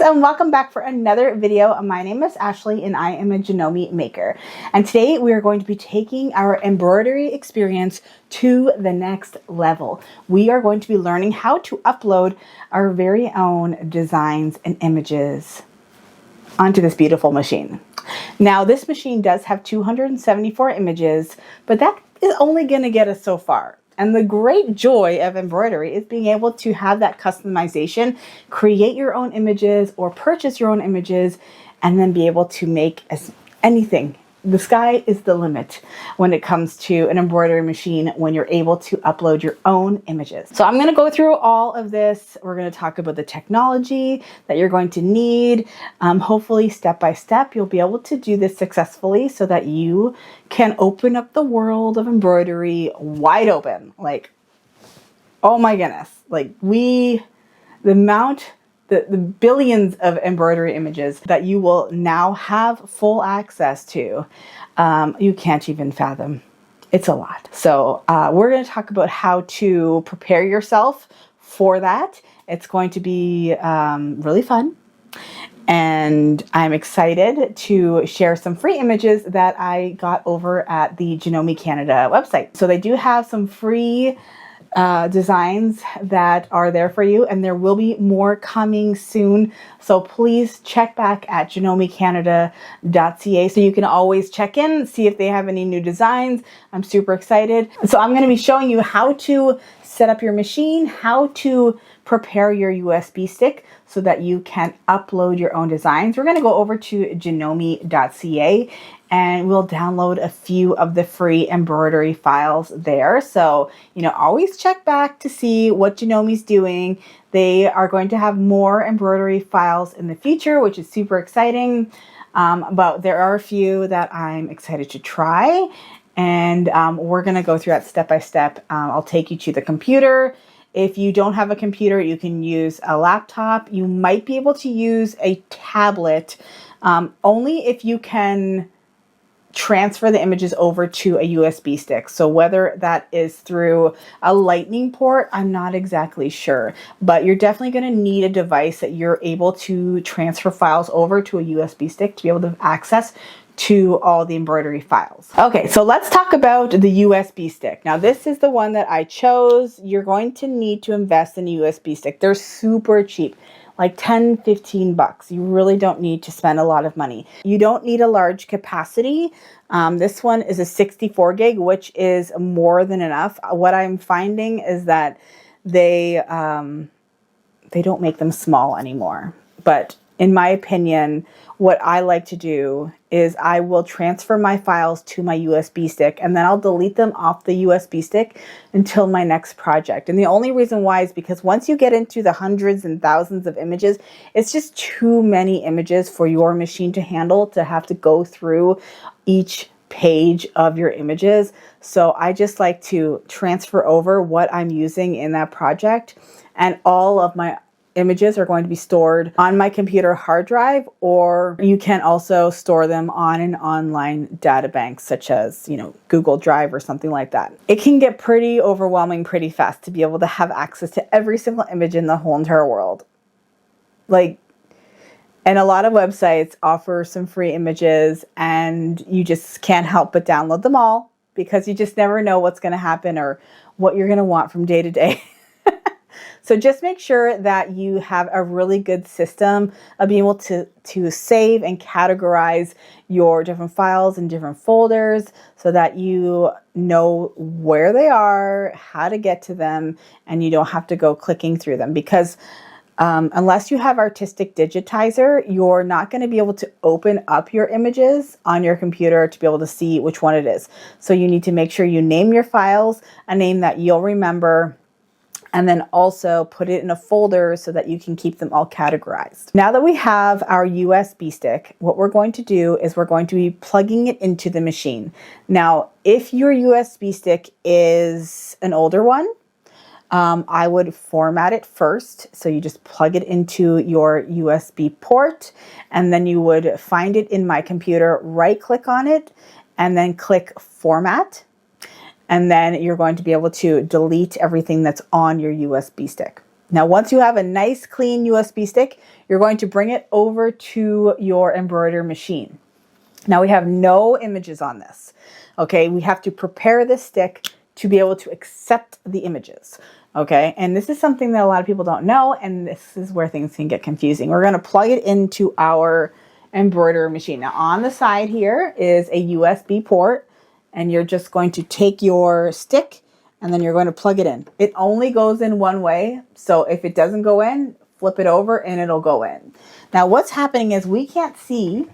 and welcome back for another video. My name is Ashley and I am a Janome maker. And today we are going to be taking our embroidery experience to the next level. We are going to be learning how to upload our very own designs and images onto this beautiful machine. Now this machine does have 274 images, but that is only going to get us so far. And the great joy of embroidery is being able to have that customization, create your own images or purchase your own images, and then be able to make anything. The sky is the limit when it comes to an embroidery machine when you're able to upload your own images. So I'm going to go through all of this. We're going to talk about the technology that you're going to need. Hopefully step by step, you'll be able to do this successfully so that you can open up the world of embroidery wide open. Like, oh my goodness, like the billions of embroidery images that you will now have full access to, you can't even fathom. It's a lot. So we're going to talk about how to prepare yourself for that. It's going to be really fun. And I'm excited to share some free images that I got over at the Janome Canada website. So they do have some free designs that are there for you, and there will be more coming soon. So please check back at Janome.ca so you can always check in, see if they have any new designs. I'm super excited. So I'm going to be showing you how to set up your machine, how to prepare your USB stick so that you can upload your own designs. We're going to go over to Janome.ca and we'll download a few of the free embroidery files there. So, always check back to see what Janome's doing. They are going to have more embroidery files in the future, which is super exciting. But there are a few that I'm excited to try. And we're going to go through that step by step. I'll take you to the computer. If you don't have a computer, you can use a laptop. You might be able to use a tablet, only if you can transfer the images over to a USB stick. So whether that is through a lightning port, I'm not exactly sure, but you're definitely going to need a device that you're able to transfer files over to a USB stick to be able to have access to all the embroidery files. Okay, so let's talk about the USB stick. Now this is the one that I chose. You're going to need to invest in a USB stick. They're super cheap, like 10, 15 bucks. You really don't need to spend a lot of money. You don't need a large capacity. This one is a 64 gig, which is more than enough. What I'm finding is that they don't make them small anymore. But in my opinion, what I like to do is I will transfer my files to my USB stick and then I'll delete them off the USB stick until my next project. And the only reason why is because once you get into the hundreds and thousands of images, it's just too many images for your machine to handle, to have to go through each page of your images. So I just like to transfer over what I'm using in that project, and all of my images are going to be stored on my computer hard drive, or you can also store them on an online data bank such as, Google Drive or something like that. It can get pretty overwhelming pretty fast to be able to have access to every single image in the whole entire world. And a lot of websites offer some free images and you just can't help but download them all because you just never know what's going to happen or what you're going to want from day to day. So just make sure that you have a really good system of being able to save and categorize your different files in different folders so that you know where they are, how to get to them, and you don't have to go clicking through them. Because unless you have Artistic Digitizer, you're not going to be able to open up your images on your computer to be able to see which one it is. So you need to make sure you name your files a name that you'll remember, and then also put it in a folder so that you can keep them all categorized. Now that we have our USB stick, what we're going to do is we're going to be plugging it into the machine. Now, if your USB stick is an older one, I would format it first. So you just plug it into your USB port, and then you would find it in My Computer, right click on it, and then click Format. And then you're going to be able to delete everything that's on your USB stick. Now, once you have a nice clean USB stick, you're going to bring it over to your embroider machine. Now we have no images on this. Okay, we have to prepare this stick to be able to accept the images. Okay, and this is something that a lot of people don't know, and this is where things can get confusing. We're going to plug it into our embroider machine. Now on the side here is a USB port, and you're just going to take your stick and then you're going to plug it in. It only goes in one way, so if it doesn't go in, flip it over and it'll go in. Now what's happening is we can't see,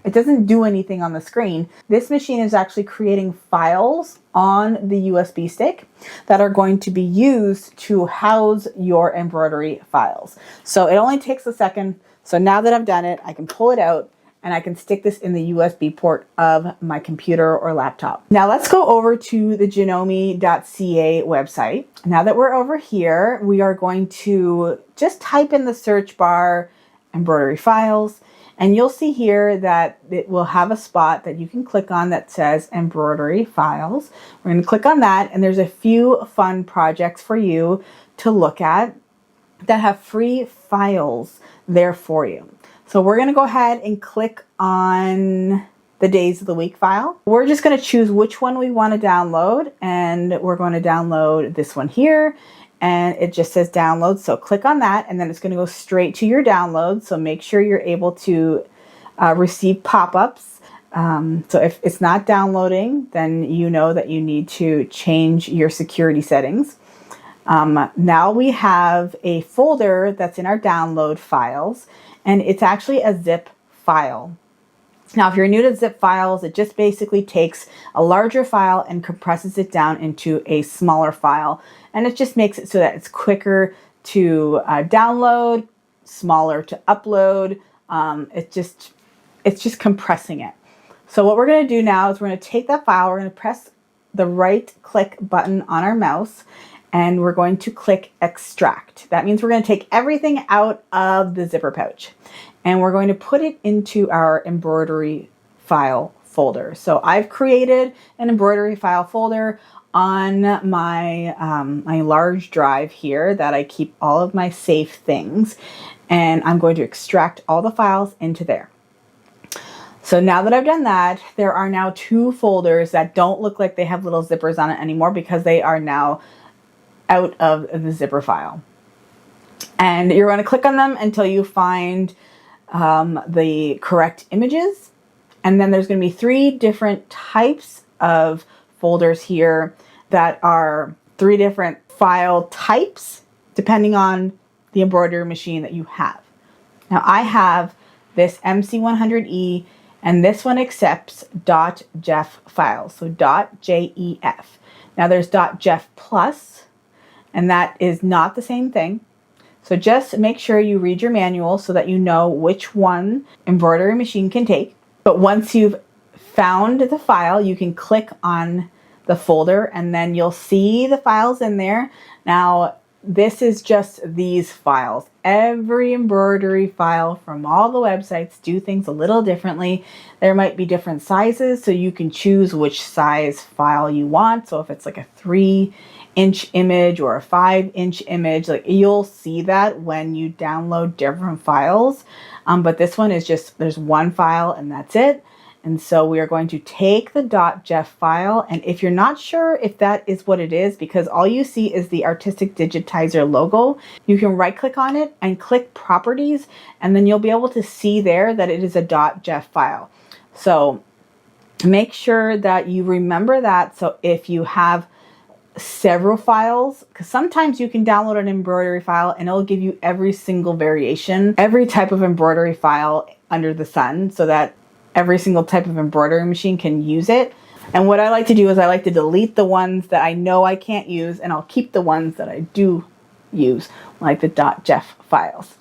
it doesn't do anything on the screen. This machine is actually creating files on the USB stick that are going to be used to house your embroidery files. So it only takes a second. So now that I've done it, I can pull it out and I can stick this in the USB port of my computer or laptop. Now let's go over to the Janome.ca website. Now that we're over here, we are going to just type in the search bar embroidery files, and you'll see here that it will have a spot that you can click on that says embroidery files. We're going to click on that, and there's a few fun projects for you to look at that have free files there for you. So we're going to go ahead and click on the days of the week file. We're just going to choose which one we want to download, and we're going to download this one here, and it just says download. So click on that, and then it's going to go straight to your download. So make sure you're able to receive pop-ups. So if it's not downloading, then you know that you need to change your security settings. Now we have a folder that's in our download files, and it's actually a zip file. Now, if you're new to zip files, it just basically takes a larger file and compresses it down into a smaller file. And it just makes it so that it's quicker to download, smaller to upload. It's just compressing it. So what we're going to do now is we're going to take that file, we're going to press the right click button on our mouse, and we're going to click extract. That means we're going to take everything out of the zipper pouch, and we're going to put it into our embroidery file folder. So I've created an embroidery file folder on my my large drive here that I keep all of my safe things, and I'm going to extract all the files into there. So now that I've done that, there are now two folders that don't look like they have little zippers on it anymore because they are now out of the zipper file. And you're going to click on them until you find the correct images. And then there's going to be three different types of folders here that are three different file types depending on the embroidery machine that you have. Now I have this MC100E, and this one accepts .jef files, so .jef. Now there's .jef plus, and that is not the same thing. So just make sure you read your manual so that you know which one embroidery machine can take. But once you've found the file, you can click on the folder and then you'll see the files in there. Now, this is just these files. Every embroidery file from all the websites do things a little differently. There might be different sizes, so you can choose which size file you want. So if it's like a 3-inch image or a 5-inch image, like you'll see that when you download different files. But this one is just, there's one file and that's it. And so we are going to take the .jef file, and if you're not sure if that is what it is, because all you see is the Artistic Digitizer logo, you can right click on it and click Properties, and then you'll be able to see there that it is a .jef file. So make sure that you remember that. So if you have several files, because sometimes you can download an embroidery file and it'll give you every single variation, every type of embroidery file under the sun, so that every single type of embroidery machine can use it. And what I like to do is I like to delete the ones that I know I can't use, and I'll keep the ones that I do use, like the .jef files.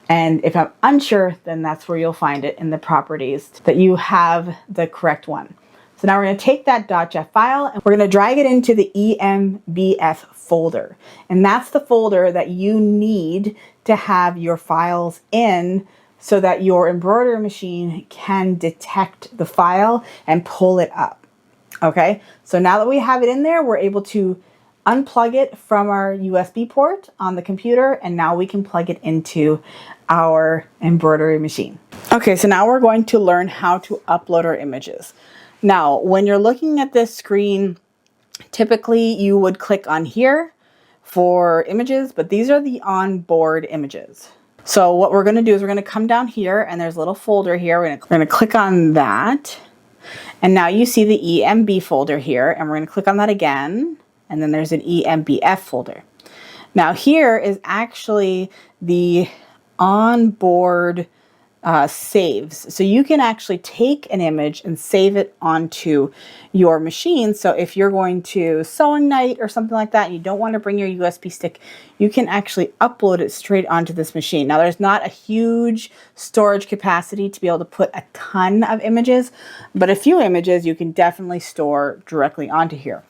And if I'm unsure, then that's where you'll find it in the properties, that you have the correct one. So now we're going to take that .jef file and we're going to drag it into the EMBF folder. And that's the folder that you need to have your files in, so that your embroidery machine can detect the file and pull it up. Okay, so now that we have it in there, we're able to unplug it from our USB port on the computer, and now we can plug it into our embroidery machine. Okay, so now we're going to learn how to upload our images. Now, when you're looking at this screen, typically you would click on here for images, but these are the onboard images. So what we're going to do is we're going to come down here, and there's a little folder here. We're going to click on that. And now you see the EMB folder here, and we're going to click on that again. And then there's an EMBF folder. Now here is actually the onboard saves. So you can actually take an image and save it onto your machine. So if you're going to sewing night or something like that, and you don't want to bring your USB stick, you can actually upload it straight onto this machine. Now there's not a huge storage capacity to be able to put a ton of images, but a few images you can definitely store directly onto here.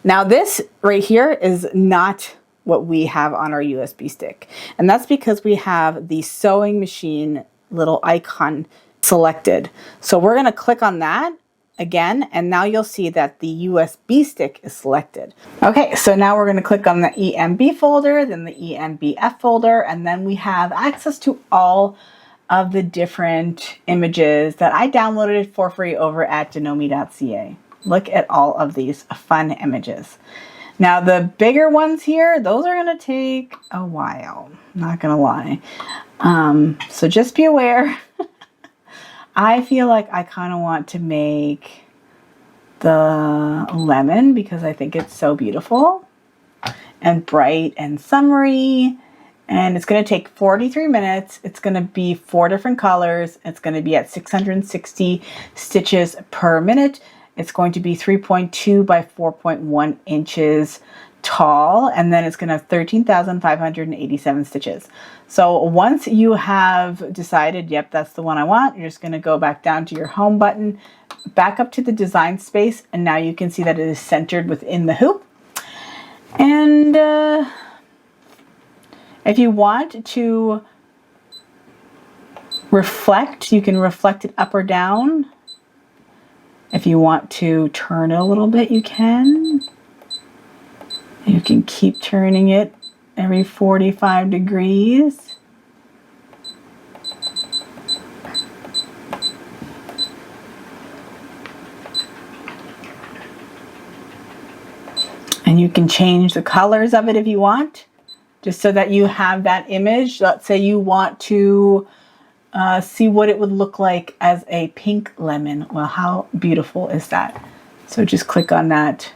Now this right here is not what we have on our USB stick. And that's because we have the sewing machine little icon selected. So we're going to click on that again, and now you'll see that the USB stick is selected. Okay, so now we're going to click on the EMB folder, then the EMBF folder, and then we have access to all of the different images that I downloaded for free over at Janome.ca. Look at all of these fun images. Now the bigger ones here, those are going to take a while, not going to lie. So just be aware. I feel like I kind of want to make the lemon because I think it's so beautiful and bright and summery. And it's going to take 43 minutes. It's going to be 4 different colors. It's going to be at 660 stitches per minute. It's going to be 3.2 by 4.1 inches tall, and then it's going to have 13,587 stitches. So once you have decided, yep, that's the one I want, you're just going to go back down to your home button, back up to the design space, and now you can see that it is centered within the hoop. And if you want to reflect, you can reflect it up or down. If you want to turn it a little bit, you can. You can keep turning it every 45 degrees. And you can change the colors of it if you want, just so that you have that image. Let's say you want to see what it would look like as a pink lemon. Well, how beautiful is that? So just click on that.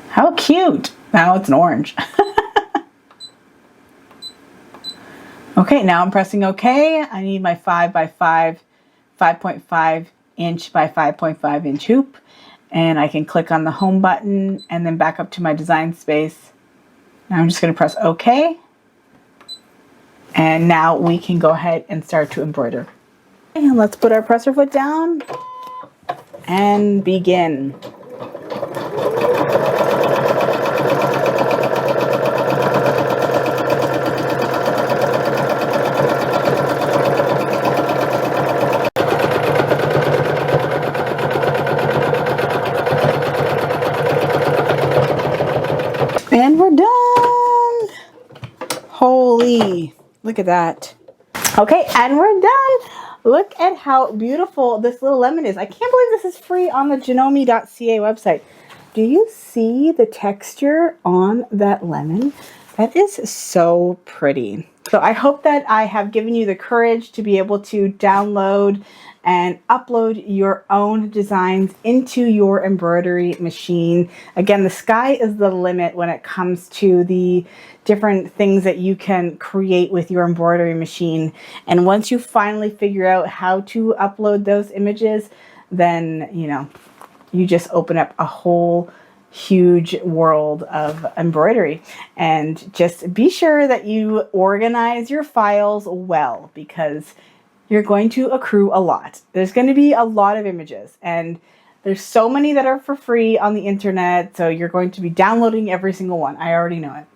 How cute. Now it's an orange. Okay, now I'm pressing OK. I need my 5.5 inch by 5.5 inch hoop. And I can click on the home button and then back up to my design space. Now I'm just going to press OK. And now we can go ahead and start to embroider. And let's put our presser foot down and begin. And we're done. Holy. Look at that. Okay, and we're done. Look at how beautiful this little lemon is. I can't believe this is free on the Janome.ca website. Do you see the texture on that lemon? That is so pretty. So I hope that I have given you the courage to be able to download and upload your own designs into your embroidery machine. Again, the sky is the limit when it comes to the different things that you can create with your embroidery machine. And once you finally figure out how to upload those images, then, you know, you just open up a whole huge world of embroidery. And just be sure that you organize your files well, because you're going to accrue a lot. There's going to be a lot of images, and there's so many that are for free on the internet, so you're going to be downloading every single one. I already know it.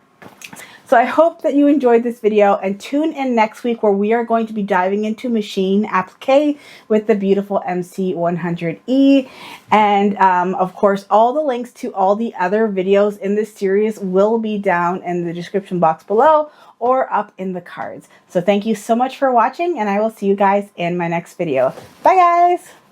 So I hope that you enjoyed this video, and tune in next week where we are going to be diving into machine applique with the beautiful MC100E. And of course, all the links to all the other videos in this series will be down in the description box below or up in the cards. So thank you so much for watching, and I will see you guys in my next video. Bye guys!